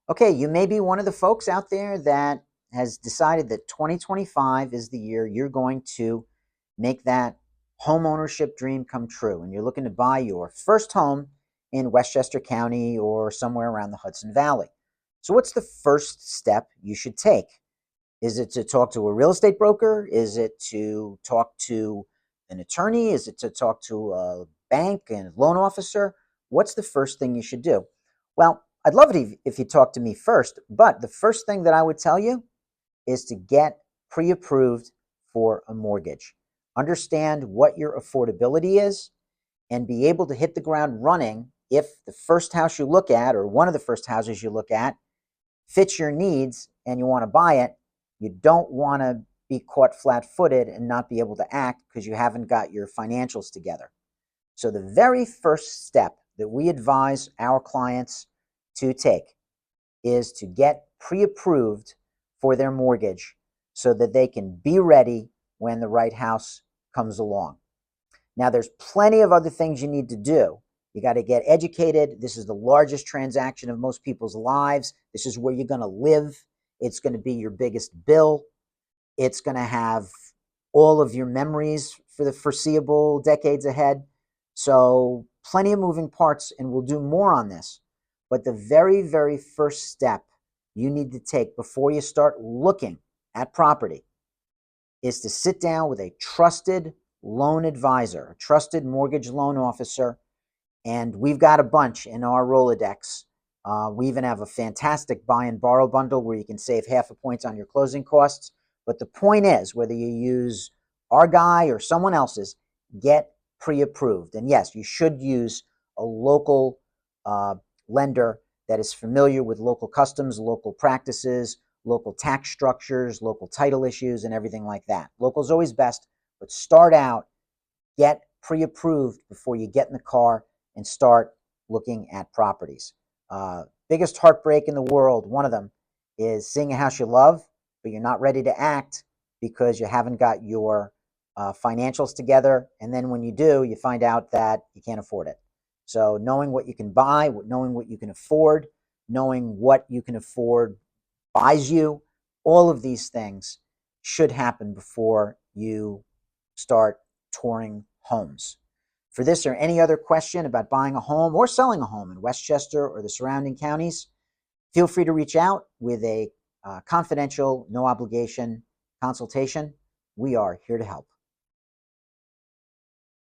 Okay, you may be one of the folks out there that has decided that 2025 is the year you're going to make that home ownership dream come true, and you're looking to buy your first home in Westchester County or somewhere around the Hudson Valley. So, what's the first step you should take? Is it to talk to a real estate broker? Is it to talk to an attorney? Is it to talk to a bank and loan officer? What's the first thing you should do? Well, I'd love it if you talk to me first, but the first thing that I would tell you is to get pre approved for a mortgage. Understand what your affordability is and be able to hit the ground running if the first house you look at or one of the first houses you look at fits your needs and you want to buy it. You don't want to be caught flat footed and not be able to act because you haven't got your financials together. So, the very first step that we advise our clients to take is to get pre approved for their mortgage so that they can be ready when the right house comes along. Now, there's plenty of other things you need to do. You got to get educated. This is the largest transaction of most people's lives. This is where you're going to live. It's going to be your biggest bill. It's going to have all of your memories for the foreseeable decades ahead. So, plenty of moving parts, and we'll do more on this. But the very, very first step you need to take before you start looking at property is to sit down with a trusted loan advisor, a trusted mortgage loan officer, and we've got a bunch in our Rolodex. We even have a fantastic buy and borrow bundle where you can save half a point on your closing costs. But the point is, whether you use our guy or someone else's, get pre-approved. And yes, you should use a local lender that is familiar with local customs, local practices, local tax structures, local title issues, and everything like that. Local is always best, but start out, get pre-approved before you get in the car and start looking at properties. Biggest heartbreak in the world, one of them, is seeing a house you love, but you're not ready to act because you haven't got your financials together. And then when you do, you find out that you can't afford it. So knowing what you can buy, knowing what you can afford, knowing what you can afford buys you, all of these things should happen before you start touring homes. For this or any other question about buying a home or selling a home in Westchester or the surrounding counties, feel free to reach out with a confidential, no obligation consultation. We are here to help.